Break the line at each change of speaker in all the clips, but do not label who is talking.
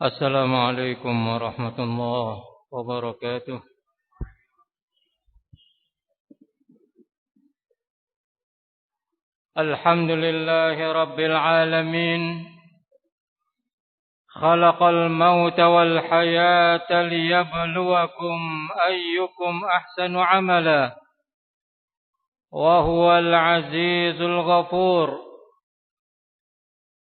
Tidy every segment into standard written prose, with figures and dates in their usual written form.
السلام عليكم ورحمة الله وبركاته. الحمد لله رب العالمين، خلق الموت والحياة ليبلوكم أيكم أحسن عملا، وهو العزيز الغفور.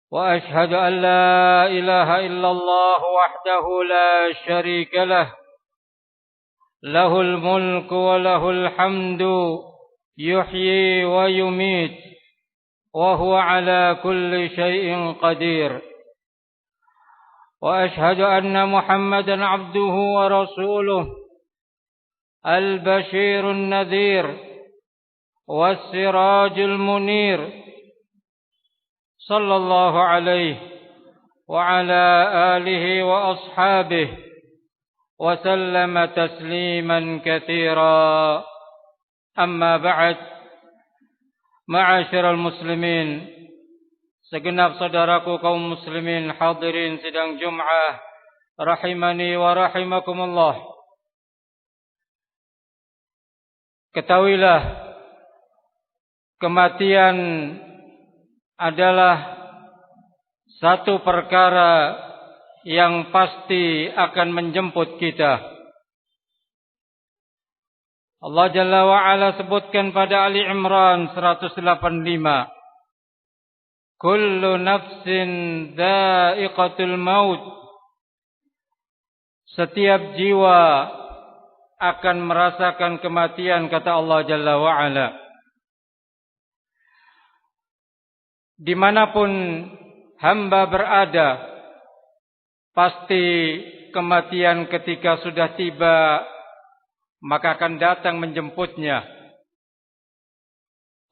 وأشهد أن لا إله إلا الله وحده لا شريك له، له الملك وله الحمد يحيي ويميت، وهو على كل شيء قدير. وأشهد أن محمدا عبده ورسوله، البشير النذير والسراج المنير، صلى الله عليه وعلى آله وأصحابه وسلم تسليما كثيرا. أما بعد، Ma'asyiral muslimin, segenap saudaraku kaum muslimin hadirin sidang Jum'ah rahimani wa rahimakumullah. Ketahuilah, kematian adalah satu perkara yang pasti akan menjemput kita. Allah Jalla wa'ala sebutkan pada Ali Imran 185, Kullu nafsin dha'iqatul maut. Setiap jiwa akan merasakan kematian, kata Allah Jalla wa'ala. Dimanapun hamba berada, pasti kematian ketika sudah tiba maka akan datang menjemputnya.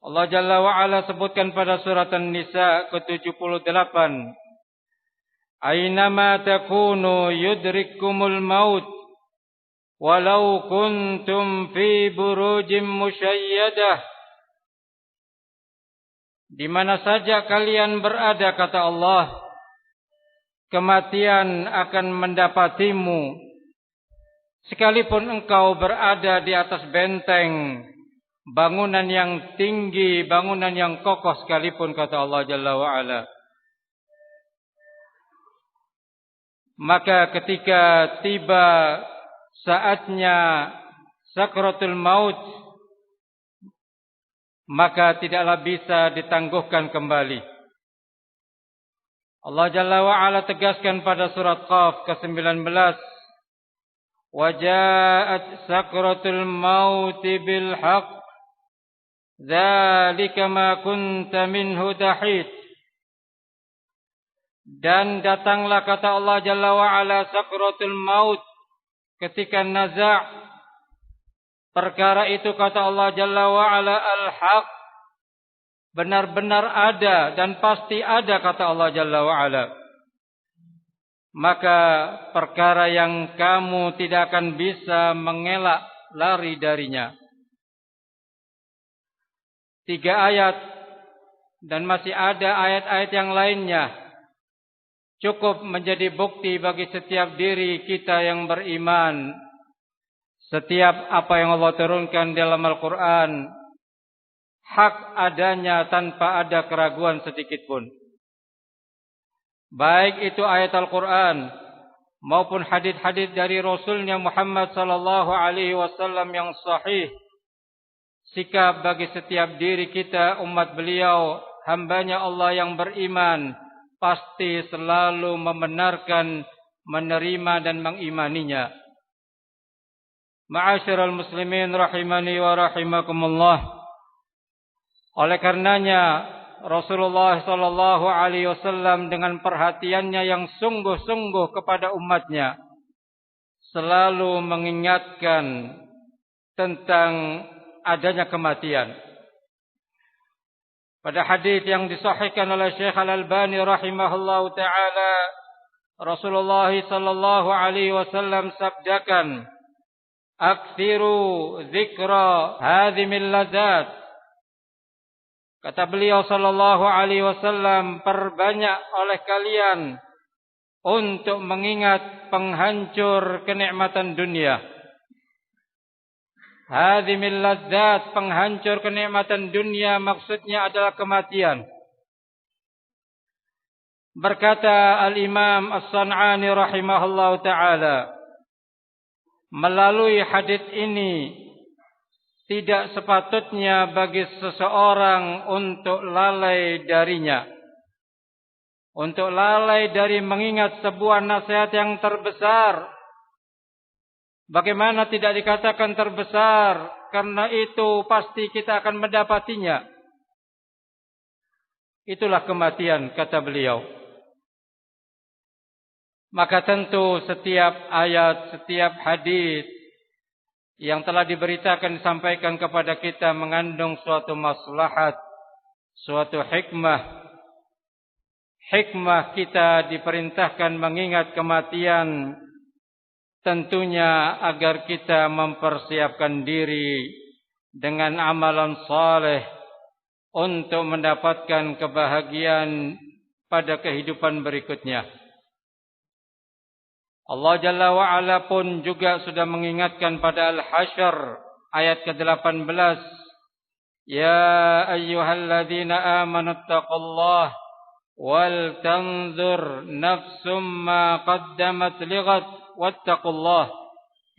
Allah Jalla wa'ala sebutkan pada surat An-Nisa ke-78, Aynama takunu yudrikkumul maut walau kuntum fi burujim musyayyadah. Di mana saja kalian berada, kata Allah, kematian akan mendapatimu, sekalipun engkau berada di atas benteng, bangunan yang tinggi, bangunan yang kokoh sekalipun, kata Allah Jalla wa'ala. Maka ketika tiba saatnya sakratul maut, maka tidaklah bisa ditangguhkan kembali. Allah Jalla wa'ala tegaskan pada surat Qaf ke-19, Waja'at sakratul mauti bil haqq, dzalika ma kunta minhu tahid. Dan datanglah, kata Allah Jalla wa'ala, sakratul maut ketika naza'. Perkara itu, kata Allah Jalla wa'ala, al-haq, benar-benar ada dan pasti ada, kata Allah Jalla wa'ala. Maka perkara yang kamu tidak akan bisa mengelak lari darinya. 3 ayat, dan masih ada ayat-ayat yang lainnya, cukup menjadi bukti bagi setiap diri kita yang beriman. Setiap apa yang Allah turunkan dalam Al-Quran hak adanya tanpa ada keraguan sedikit pun. Baik itu ayat Al-Quran maupun hadits-hadits dari Rasulnya Muhammad sallallahu alaihi wasallam yang sahih. Sikap bagi setiap diri kita umat beliau, hambanya Allah yang beriman, pasti selalu membenarkan, menerima dan mengimaninya. Ma'asyiral muslimin rahimani wa rahimakumullah. Oleh karenanya Rasulullah sallallahu alaihi wasallam dengan perhatiannya yang sungguh-sungguh kepada umatnya selalu mengingatkan tentang adanya kematian. Pada hadis yang disahihkan oleh Syekh Al-Albani rahimahullahu taala, Rasulullah sallallahu alaihi wasallam sabdakan, Aktsiru dzikra hadhimil ladzat. Kata beliau sallallahu alaihi wasallam, perbanyak oleh kalian untuk mengingat penghancur kenikmatan dunia. Hadhimil ladzat, penghancur kenikmatan dunia maksudnya adalah kematian. Berkata Al-Imam As-San'ani rahimahullahu ta'ala, melalui hadits ini tidak sepatutnya bagi seseorang untuk lalai darinya, untuk lalai dari mengingat sebuah nasihat yang terbesar. Bagaimana tidak dikatakan terbesar? Karena itu pasti kita akan mendapatinya. Itulah kematian, kata beliau. Maka tentu setiap ayat, setiap hadis yang telah diberitakan disampaikan kepada kita mengandung suatu maslahat, suatu hikmah. Hikmah kita diperintahkan mengingat kematian tentunya agar kita mempersiapkan diri dengan amalan saleh untuk mendapatkan kebahagiaan pada kehidupan berikutnya. Allah Jalla wa'ala pun juga sudah mengingatkan pada Al-Hasyr ayat ke-18. Ya ayyuhalladzina amanu taqullaha wal tanzur nafsum ma qaddamat lighad wattaqullaha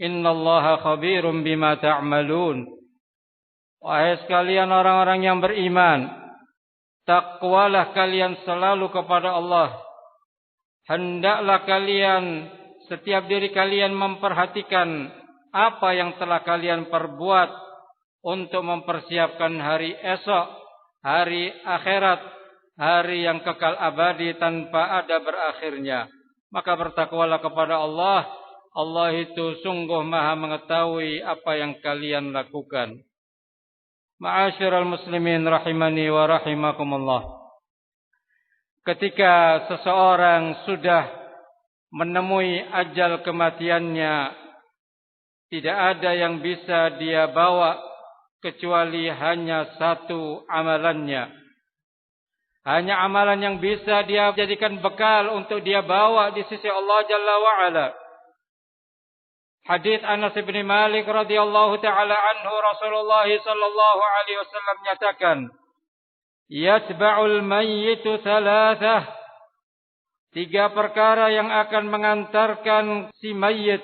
innallaha khabirum bima ta'malun. Wahai sekalian orang-orang yang beriman, takwalah kalian selalu kepada Allah. Hendaklah kalian, setiap diri kalian memperhatikan apa yang telah kalian perbuat untuk mempersiapkan hari esok, hari akhirat, hari yang kekal abadi tanpa ada berakhirnya. Maka bertakwalah kepada Allah. Allah itu sungguh maha mengetahui apa yang kalian lakukan. Ma'asyiral muslimin rahimani wa rahimakumullah. Ketika seseorang sudah menemui ajal kematiannya, tidak ada yang bisa dia bawa kecuali hanya satu amalannya. Hanya amalan yang bisa dia jadikan bekal untuk dia bawa di sisi Allah Jalla wa'ala. Hadits Anas bin Malik radhiyallahu ta'ala anhu, Rasulullah sallallahu alaihi wasallam menyatakan, yatba'ul mayyitu thalathah, 3 perkara yang akan mengantarkan si mayit,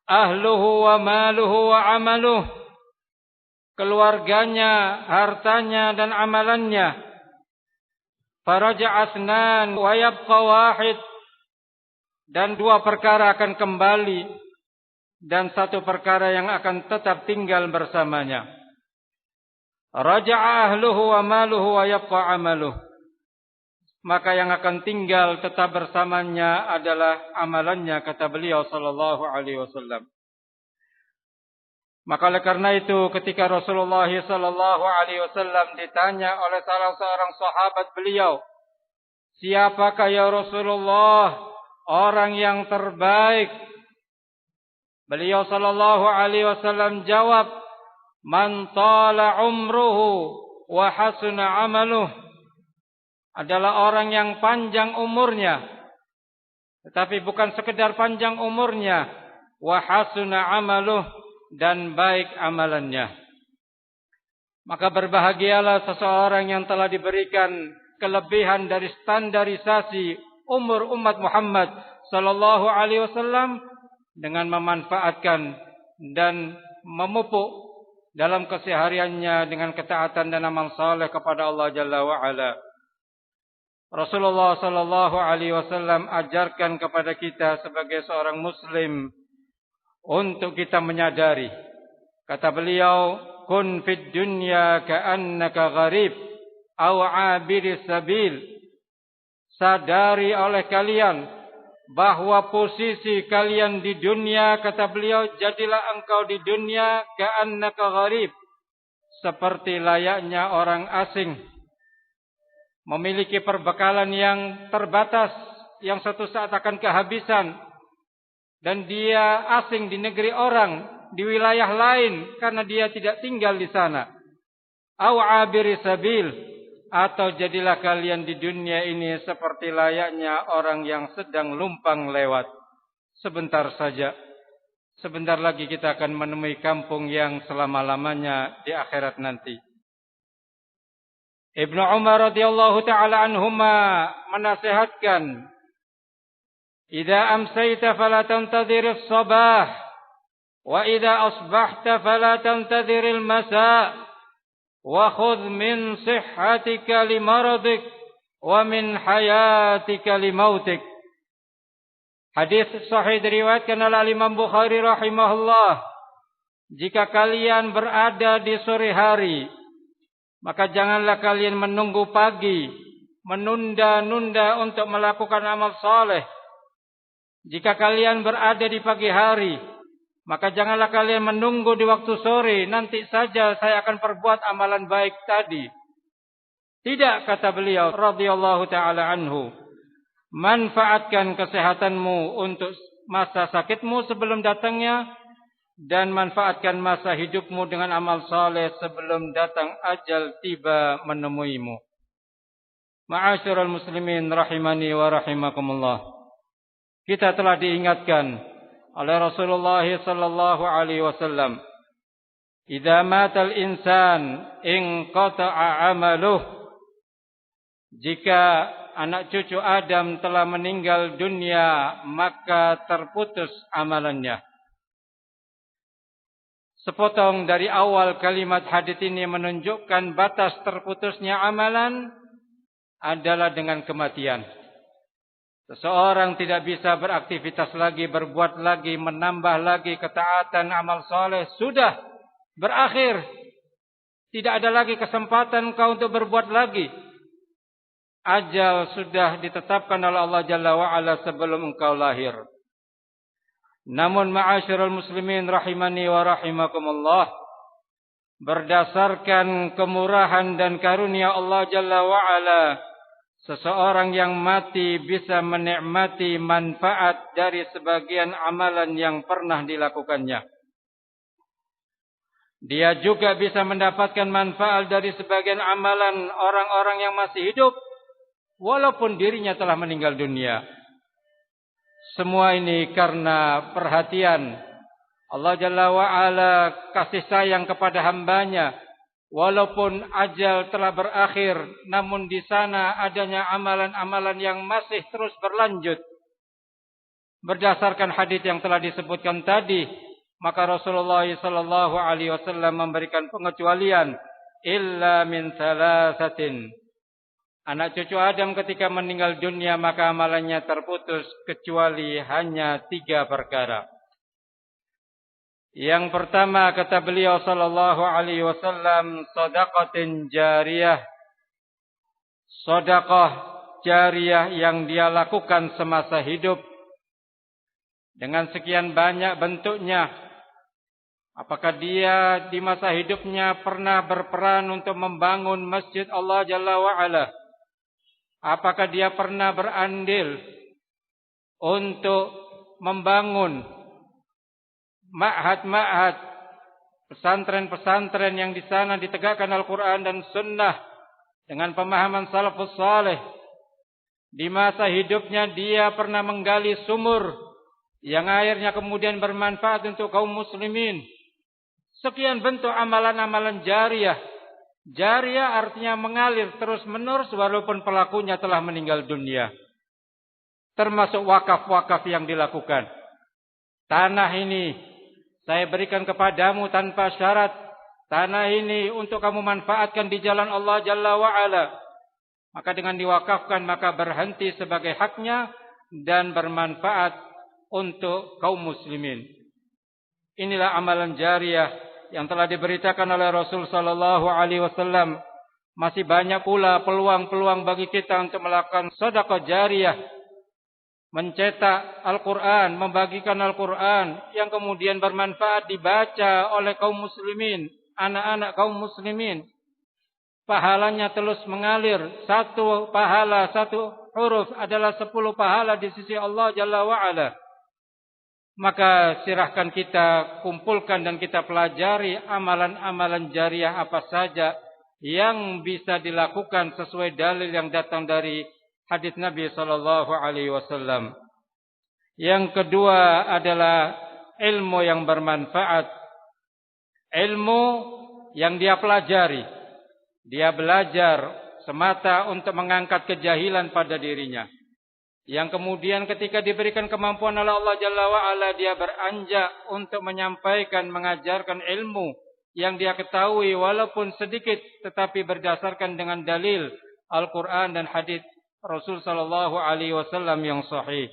ahluhu wa maluhu wa amaluh, keluarganya, hartanya dan amalannya. Faraja asnan wa yabqa wahid, dan 2 perkara akan kembali dan 1 perkara yang akan tetap tinggal bersamanya. Raja'a ahluhu wa maluhu wa yabqa amaluh, maka yang akan tinggal tetap bersamanya adalah amalannya, kata beliau sallallahu alaihi wasallam. Maka oleh karena itu ketika Rasulullah sallallahu alaihi wasallam ditanya oleh salah seorang sahabat beliau, siapakah ya Rasulullah orang yang terbaik? Beliau sallallahu alaihi wasallam jawab, man tala umruhu wa hasuna amaluh, adalah orang yang panjang umurnya, tetapi bukan sekedar panjang umurnya, wa hasuna amaluh, dan baik amalannya. Maka berbahagialah seseorang yang telah diberikan kelebihan dari standarisasi umur umat Muhammad sallallahu alaihi wasallam dengan memanfaatkan dan memupuk dalam kesehariannya dengan ketaatan dan amal saleh kepada Allah Jalla wa Ala. Rasulullah sallallahu alaihi wasallam ajarkan kepada kita sebagai seorang muslim untuk kita menyadari, kata beliau, kun fid dunya ka'annaka gharib aw 'abir sabil. Sadari oleh kalian bahwa posisi kalian di dunia, kata beliau, jadilah engkau di dunia ka'annaka gharib, seperti layaknya orang asing, memiliki perbekalan yang terbatas, yang suatu saat akan kehabisan, dan dia asing di negeri orang, di wilayah lain, karena dia tidak tinggal di sana. Aw 'abir sabil, atau jadilah kalian di dunia ini seperti layaknya orang yang sedang lumpang lewat. Sebentar saja. Sebentar lagi kita akan menemui kampung yang selama-lamanya di akhirat nanti. Ibnu Umar radhiyallahu taala anhuma menasihatkan, "Idza amsayta fala tantadhir as-sabah, wa idza asbahta fala tantadhir al-masa, wa khudh min sihhatika limaradik, wa min hayatika limautik." Hadis sahih diriwayatkan oleh Imam Bukhari rahimahullah. Jika kalian berada di sore hari, maka janganlah kalian menunggu pagi, menunda-nunda untuk melakukan amal saleh. Jika kalian berada di pagi hari, maka janganlah kalian menunggu di waktu sore, nanti saja saya akan perbuat amalan baik tadi. Tidak, kata beliau radhiyallahu taala anhu. Manfaatkan kesehatanmu untuk masa sakitmu sebelum datangnya, dan manfaatkan masa hidupmu dengan amal saleh sebelum datang ajal tiba menemuimu. Ma'asyiral muslimin rahimani wa rahimakumullah. Kita telah diingatkan oleh Rasulullah sallallahu alaihi wasallam, "Idza matal insan inqata'a 'amaluh." Jika anak cucu Adam telah meninggal dunia, maka terputus amalannya. Sepotong dari awal kalimat hadits ini menunjukkan batas terputusnya amalan adalah dengan kematian. Seseorang tidak bisa beraktivitas lagi, berbuat lagi, menambah lagi ketaatan amal soleh. Sudah berakhir. Tidak ada lagi kesempatan kau untuk berbuat lagi. Ajal sudah ditetapkan oleh Allah Jalla wa'ala sebelum engkau lahir. Namun ma'asyiral muslimin rahimani wa rahimakumullah, berdasarkan kemurahan dan karunia Allah Jalla wa'ala, seseorang yang mati bisa menikmati manfaat dari sebagian amalan yang pernah dilakukannya. Dia juga bisa mendapatkan manfaat dari sebagian amalan orang-orang yang masih hidup, walaupun dirinya telah meninggal dunia. Semua ini karena perhatian Allah Jalla wa'ala, kasih sayang kepada hambanya. Walaupun ajal telah berakhir, namun di sana adanya amalan-amalan yang masih terus berlanjut. Berdasarkan hadis yang telah disebutkan tadi, maka Rasulullah sallallahu alaihi wasallam memberikan pengecualian, illa min thalathatin. Anak cucu Adam ketika meninggal dunia maka amalannya terputus kecuali hanya 3 perkara. Yang pertama, kata beliau sallallahu alaihi wasallam, shadaqatin jariyah. Sedekah jariyah yang dia lakukan semasa hidup dengan sekian banyak bentuknya. Apakah dia di masa hidupnya pernah berperan untuk membangun masjid Allah Jalla wa'ala? Apakah dia pernah berandil untuk membangun ma'had-ma'had, pesantren-pesantren yang di sana ditegakkan Al-Quran dan Sunnah dengan pemahaman salafus saleh? Di masa hidupnya dia pernah menggali sumur yang airnya kemudian bermanfaat untuk kaum muslimin. Sekian bentuk amalan-amalan jariyah. Jariyah artinya mengalir terus-menerus walaupun pelakunya telah meninggal dunia. Termasuk wakaf-wakaf yang dilakukan. Tanah ini saya berikan kepadamu tanpa syarat. Tanah ini untuk kamu manfaatkan di jalan Allah Jalla wa'ala. Maka dengan diwakafkan maka berhenti sebagai haknya dan bermanfaat untuk kaum muslimin. Inilah amalan jariyah yang telah diberitakan oleh Rasul sallallahu alaihi wasallam. Masih banyak pula peluang-peluang bagi kita untuk melakukan sedekah jariyah, mencetak Al-Quran, membagikan Al-Quran yang kemudian bermanfaat dibaca oleh kaum muslimin, anak-anak kaum muslimin. Pahalanya terus mengalir. 1 pahala, 1 huruf adalah 10 pahala di sisi Allah Jalla wa'ala. Maka silahkan kita kumpulkan dan kita pelajari amalan-amalan jariyah apa saja yang bisa dilakukan sesuai dalil yang datang dari hadis Nabi sallallahu alaihi wasallam. Yang kedua adalah ilmu yang bermanfaat. Ilmu yang dia pelajari. Dia belajar semata untuk mengangkat kejahilan pada dirinya. Yang kemudian ketika diberikan kemampuan oleh Allah Jalla wa'ala, dia beranjak untuk menyampaikan, mengajarkan ilmu yang dia ketahui walaupun sedikit, tetapi berdasarkan dengan dalil Al-Quran dan hadis Rasul sallallahu alaihi wasallam yang sahih.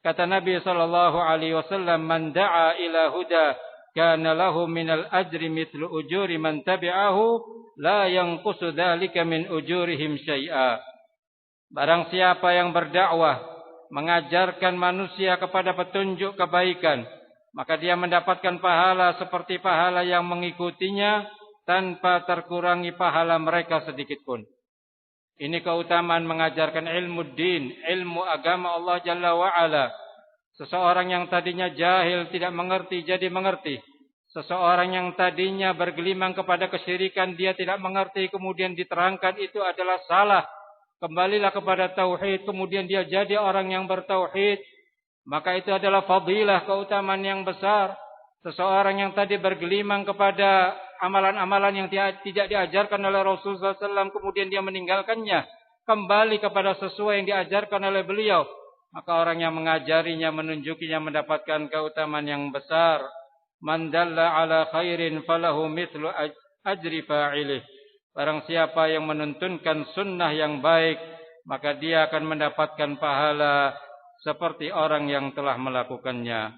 Kata Nabi sallallahu alaihi wasallam, "Man da'a ila huda kana lahu minal ajri mithlu ujuri man tabi'ahu la yanqusu dzalika min ujurihim syai'a." Barang siapa yang berdakwah mengajarkan manusia kepada petunjuk kebaikan, maka dia mendapatkan pahala seperti pahala yang mengikutinya tanpa terkurangi pahala mereka sedikit pun. Ini keutamaan mengajarkan ilmu din, ilmu agama Allah Jalla wa'ala. Seseorang yang tadinya jahil tidak mengerti jadi mengerti. Seseorang yang tadinya bergelimang kepada kesyirikan dia tidak mengerti, kemudian diterangkan itu adalah salah. Kembalilah kepada tauhid, kemudian dia jadi orang yang bertauhid. Maka itu adalah fadilah, keutamaan yang besar. Seseorang yang tadi bergelimang kepada amalan-amalan yang tidak diajarkan oleh Rasulullah SAW, kemudian dia meninggalkannya, kembali kepada sesuai yang diajarkan oleh beliau, maka orang yang mengajarinya, menunjukinya mendapatkan keutamaan yang besar. Man dalla ala khairin falahu mithlu ajri fa'ilih. Barang siapa yang menuntunkan sunnah yang baik, maka dia akan mendapatkan pahala seperti orang yang telah melakukannya.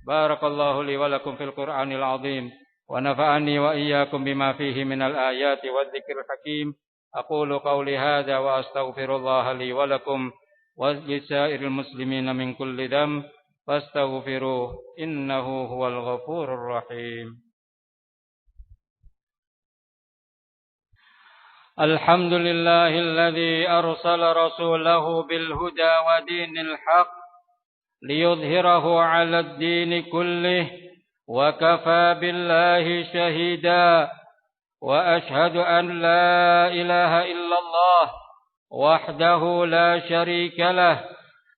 Barakallahu li wa lakum fil Qur'anil azim. ونفعني وإياكم بما فيه من الآيات والذكر الحكيم. أقول قولي هذا وأستغفر الله لي ولكم ولسائر المسلمين من كل ذنب فاستغفروه إنه هو الغفور الرحيم. الحمد لله الذي أرسل رسوله بالهدى ودين الحق ليظهره على الدين كله وكفى بالله شهيدا وأشهد أن لا إله إلا الله وحده لا شريك له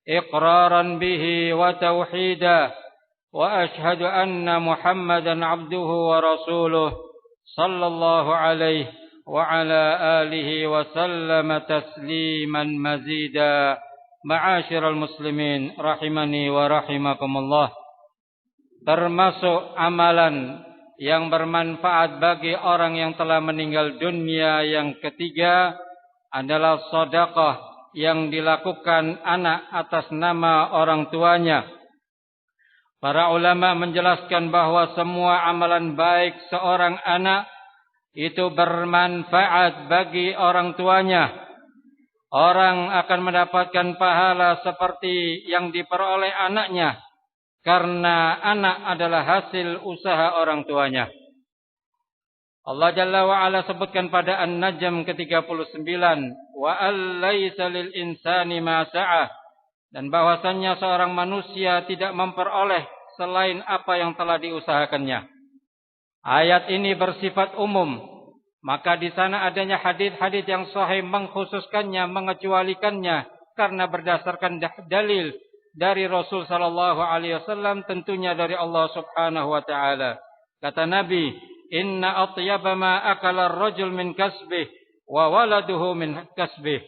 إقرارا به وتوحيدا وأشهد أن محمدا عبده ورسوله صلى الله عليه وعلى آله وسلم تسليما مزيدا. معاشر المسلمين رحمني ورحمكم الله. Termasuk amalan yang bermanfaat bagi orang yang telah meninggal dunia yang ketiga adalah sedekah yang dilakukan anak atas nama orang tuanya. Para ulama menjelaskan bahwa semua amalan baik seorang anak itu bermanfaat bagi orang tuanya. Orang akan mendapatkan pahala seperti yang diperoleh anaknya, karena anak adalah hasil usaha orang tuanya. Allah Jalla wa'ala sebutkan pada An-Najm ke-39, wa allaysa lil insani ma sa'ah, dan bahwasannya seorang manusia tidak memperoleh selain apa yang telah diusahakannya. Ayat ini bersifat umum, maka di sana adanya hadis-hadis yang sahih mengkhususkannya, mengecualikannya karena berdasarkan dalil dari Rasul sallallahu alaihi wasallam, tentunya dari Allah Subhanahu wa taala. Kata Nabi, "Inna atyaba ma akala ar-rajul min kasbih wa waladuhu min kasbih."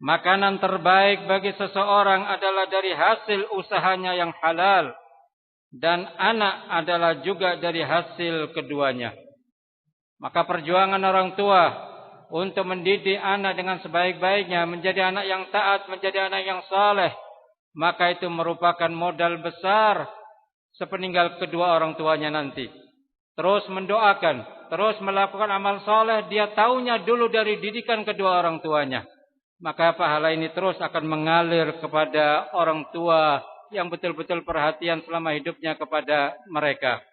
Makanan terbaik bagi seseorang adalah dari hasil usahanya yang halal, dan anak adalah juga dari hasil keduanya. Maka perjuangan orang tua untuk mendidik anak dengan sebaik-baiknya, menjadi anak yang taat, menjadi anak yang saleh, maka itu merupakan modal besar sepeninggal kedua orang tuanya nanti. Terus mendoakan, terus melakukan amal soleh, dia taunya dulu dari didikan kedua orang tuanya. Maka pahala ini terus akan mengalir kepada orang tua yang betul-betul perhatian selama hidupnya kepada mereka.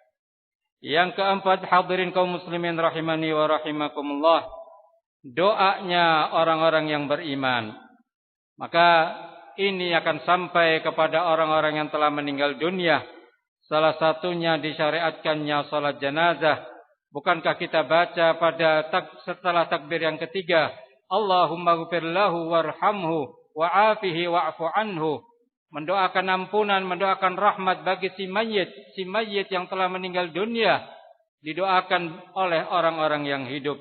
Yang keempat, hadirin kaum muslimin rahimani wa rahimakumullah, doanya orang-orang yang beriman. Maka ini akan sampai kepada orang-orang yang telah meninggal dunia. Salah satunya disyariatkannya salat jenazah, Bukankah kita baca setelah takbir yang ketiga, Allahumma ghfir lahu warhamhu wa'afihi wa'fu anhu. Mendoakan ampunan, mendoakan rahmat bagi si mayit yang telah meninggal dunia, didoakan oleh orang-orang yang hidup.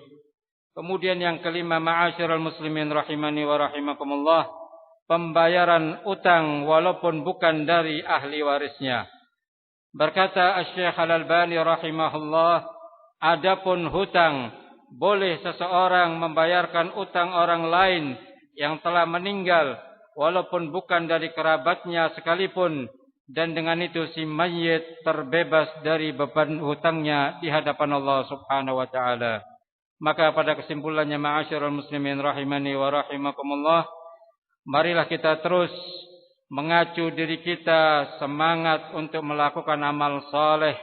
Kemudian yang kelima, ma'asyiral muslimin rahimani wa rahimakumullah, pembayaran utang walaupun bukan dari ahli warisnya. Berkata Asy-Syaikh Al-Albani rahimahullah, adapun hutang, boleh seseorang membayarkan utang orang lain yang telah meninggal walaupun bukan dari kerabatnya sekalipun, dan dengan itu si mayit terbebas dari beban hutangnya di hadapan Allah Subhanahu wa taala. Maka pada kesimpulannya, ma'asyiral muslimin rahimani wa rahimakumullah, marilah kita terus mengacu diri kita semangat untuk melakukan amal saleh,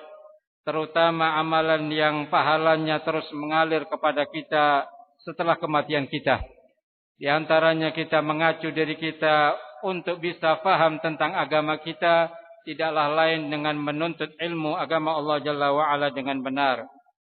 terutama amalan yang pahalanya terus mengalir kepada kita setelah kematian kita. Di antaranya kita mengacu diri kita untuk bisa faham tentang agama kita, tidaklah lain dengan menuntut ilmu agama Allah Jalla wa'ala dengan benar.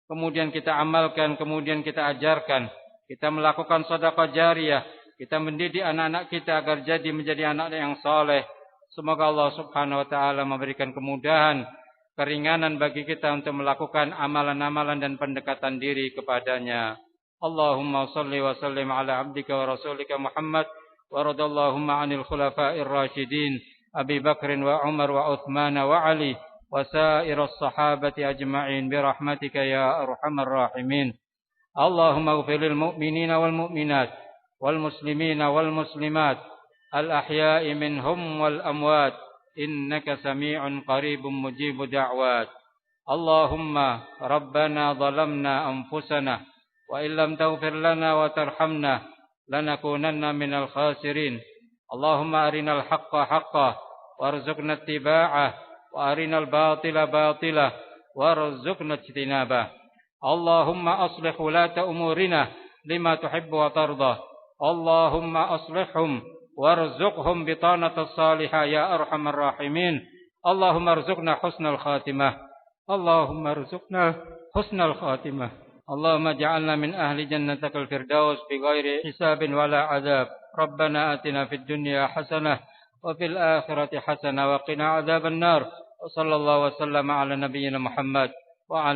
Kemudian kita amalkan, kemudian kita ajarkan. Kita melakukan sedekah jariyah, kita mendidik anak-anak kita agar menjadi anak yang saleh. Semoga Allah Subhanahu wa taala memberikan kemudahan, keringanan bagi kita untuk melakukan amalan-amalan dan pendekatan diri kepadanya. Allahumma salli wa sallim ala abdika wa rasulika Muhammad wa radallahumma 'anil khulafa'ir rasyidin Abi Bakr wa Umar wa Uthman wa Ali wa sa'iris sahabati ajma'in bi rahmatika ya arhamar rahimin. Allahumma ighfir lil mu'minina wal mu'minat wal muslimina wal muslimat al ahya'i minhum wal amwat innaka sami'un qaribun mujibud da'wat. Allahumma rabbana zalamna anfusana wa illam taghfir lana wa tarhamna lanakunanna minal khasirin. Allahumma arinal haqqa haqqan warzuqna ittiba'ah wa arinal batila batilah warzuqna ijtinabah. Allahumma aslih wulata umurina lima tuhibbu wa tardah. Allahumma aslihhum warzuqhum bitanatas salihah ya arhamar rahimin. Allahumma arzuqna husnal khatimah. Allahumma arzuqna husnal khatimah. Allahumma ja'alna min ahli jannatikal firdaus bighairi hisabin wala azab. Rabbana atina fid dunya hasanah wa fil akhirati hasanah wa qina adzaban nar. Wa sallallahu wa sallama ala nabiyyina Muhammad wa ala